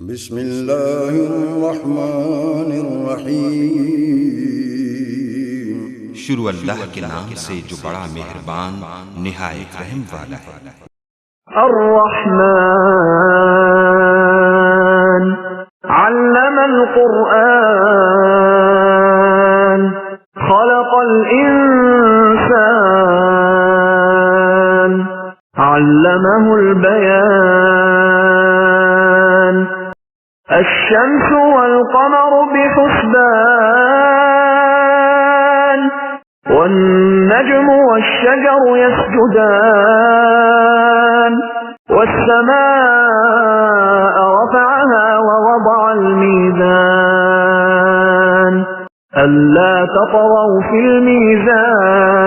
بسم الله الرحمن الرحیم۔ شروع اللہ کے نام سے جو بڑا مہربان نہایت رحم والا ہے۔ الرحمن علم القرآن خلق الإنسان علمه البيان الشمس والقمر بحسبان والنجم والشجر يسجدان والسماء رفعها ووضع الميزان ألا تطغوا في الميزان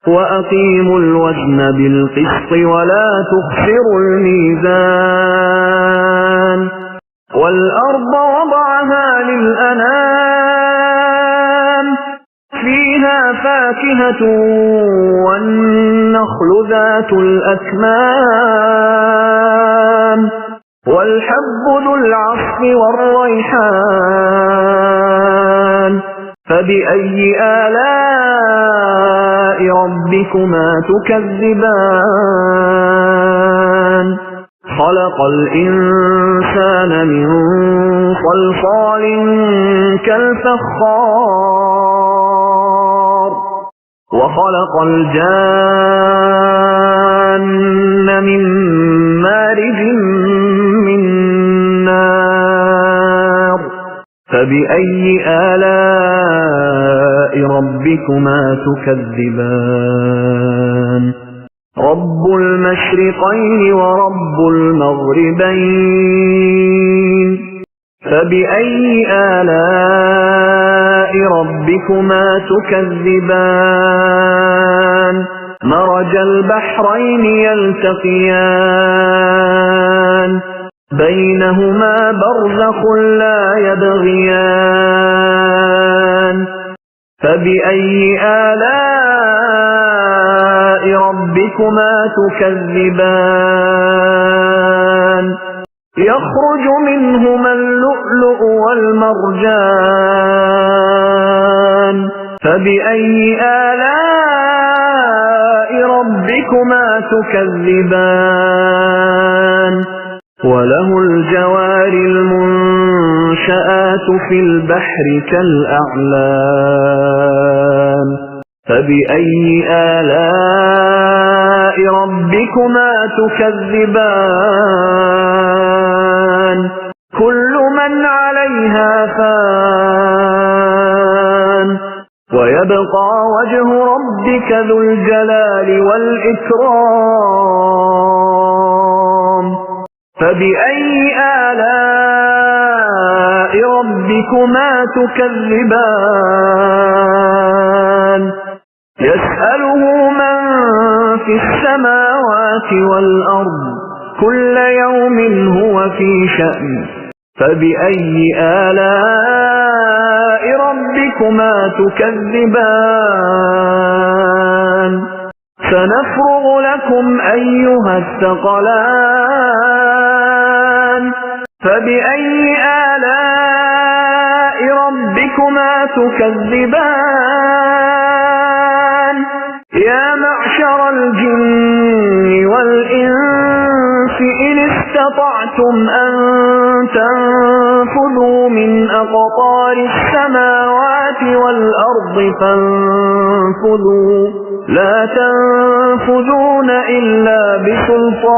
وأقيموا الوزن بالقسط ولا تخسروا الميزان والأرض وضعها للأنام فيها فاكهة والنخل ذات الأكمام والحب ذو العصف والريحان فبأي آلاء ربكما تكذبان خلق الإنسان من صلصال كالفخار وخلق الجان من مارج من نار فبأي آلاء ربكما تكذبان رب المشرقين ورب المغربين فبأي آلاء ربكما تكذبان مرج البحرين يلتقيان بينهما برزخ لا يبغيان فبأي آلاء ربكما تكذبان يخرج منهما اللؤلؤ والمرجان فبأي آلاء ربكما تكذبان وله الجوار المنشآت في البحر كالأعلام فبأي آلاء ربكما تكذبان كل من عليها فان ويبقى وجه ربك ذو الجلال والإكرام فبأي آلاء ربكما تكذبان يسأله من في السماوات والأرض كل يوم هو في شأن فبأي آلاء ربكما تكذبان سنفرغ لكم أيها الثقلان فبأي آلاء ربكما تكذبان يا معشر الجن والإنس إن استطعتم أن تنفذوا من أقطار السماوات والأرض فانفذوا لا تنفذون إلا بسلطان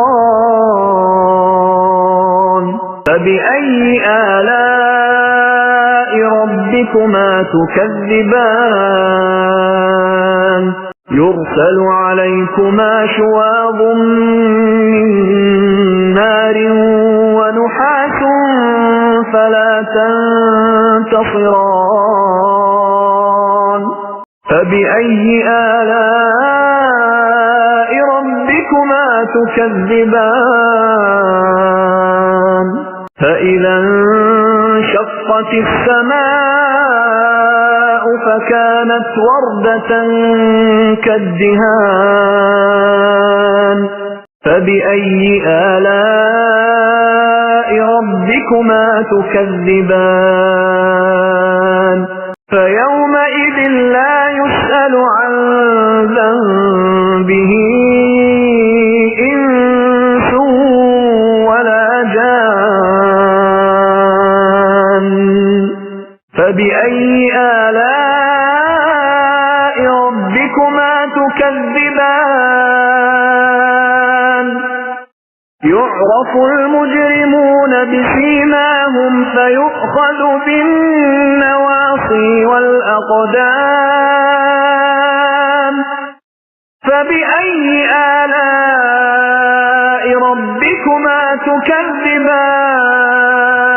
فبأي آلاء ربكما تكذبان يرسل عليكما شواظ من نار ونحاس فلا تنتصران فبأي آلاء ربكما تكذبان فإذا انشقت السماء فكانت وردة كالدهان فبأي آلاء ربكما تكذبان فيومئذ لا يسأل عن ذنبه إنس ولا جان فبأي آلاء ربكما تكذبان يعرف المجرمون بسيماهم فيؤخذ بالنواصي والأقدام فبأي آلاء ربكما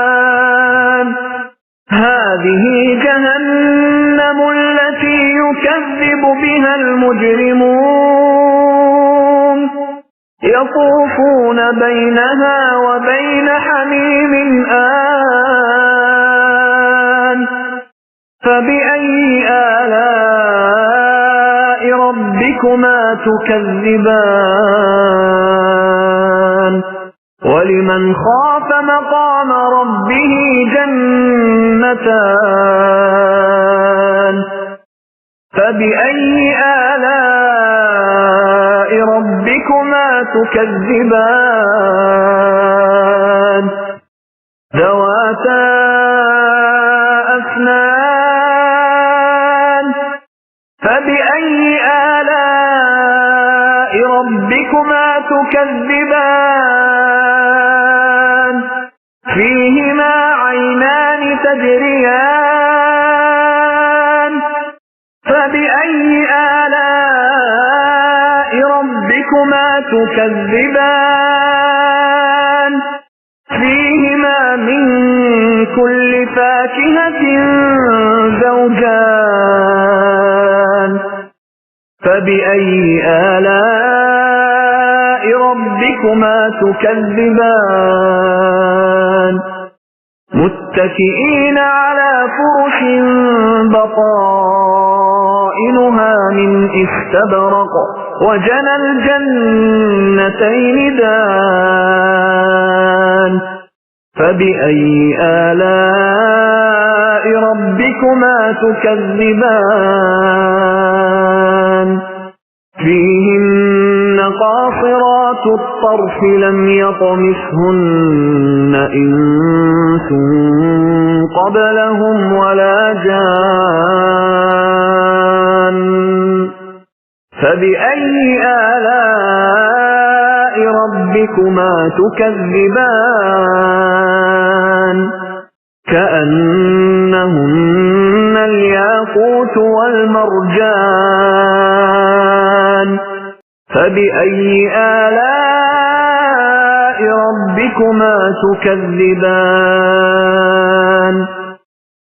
تكذبان هذه جهنم التي يكذب بها المجرمون يطوفون بينها وبين حميم آن فبأي آلاء ربكما تكذبان ولمن خاف مقام ربه جنتان فبأي آلاء ربكما تكذبان ذواتا أفنان فبأي آلاء ربكما تكذبان فيهما عينان تجريان فبأي آلاء ربكما تكذبان فيهما من كل فاكهة زوجان فبأي آلاء ربكما تكذبان متكئين على فرش بطائنها من استبرق وجنى الجنتين دان فبأي آلاء ربكما تكذبان فيهن قاصرات الطرف لم يطمثهن إنس قبلهم ولا جان فبأي آلاء ربكما تكذبان كأنهن الياقوت والمرجان فبأي آلاء ربكما تكذبان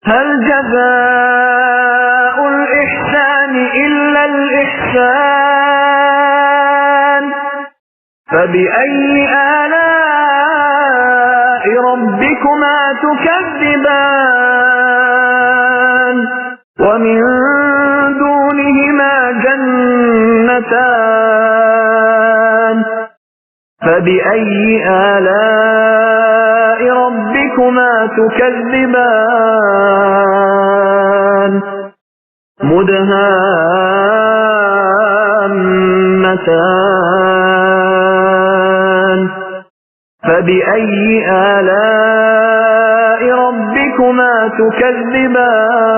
هل جزاء الإحسان إلا الإحسان فبأي آلاء ربكما تكذبان ومن دونهما جنتان فبأي آلاء ربكما تكذبان مدهامتان فبأي آلاء ربكما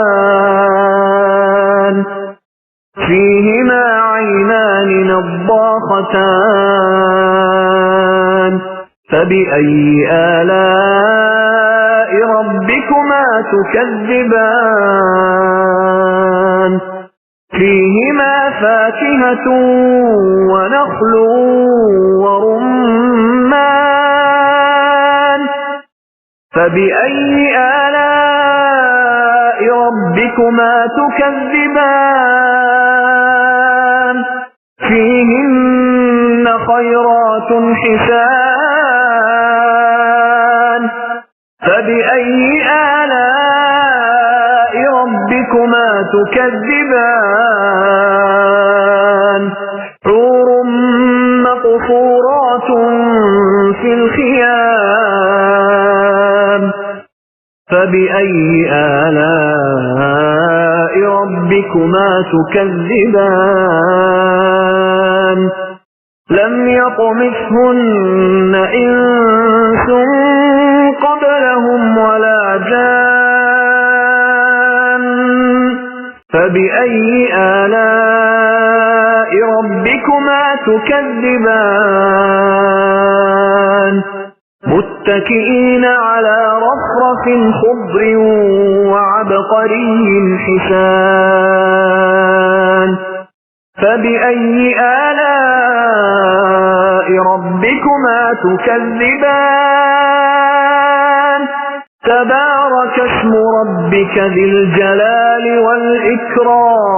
تكذبان فيهما عينان نضاختان فبأي آلاء ربكما تكذبان فيهما فاكهة ونخل ورمان فبأي آلاء ربكما تكذبان فيهن خيرات حسان فبأي آلاء ربكما تكذبان حور مقصورات في الخيام فبأي آلاء ربكما تكذبان لم يطمثهن إنس قبلهم ولا جان فبأي آلاء ربكما تكذبان متكئين على رفرف خضر وعبقري حسان فبأي آلاء ربكما تكذبان تبارك اسم ربك ذي الجلال والإكرام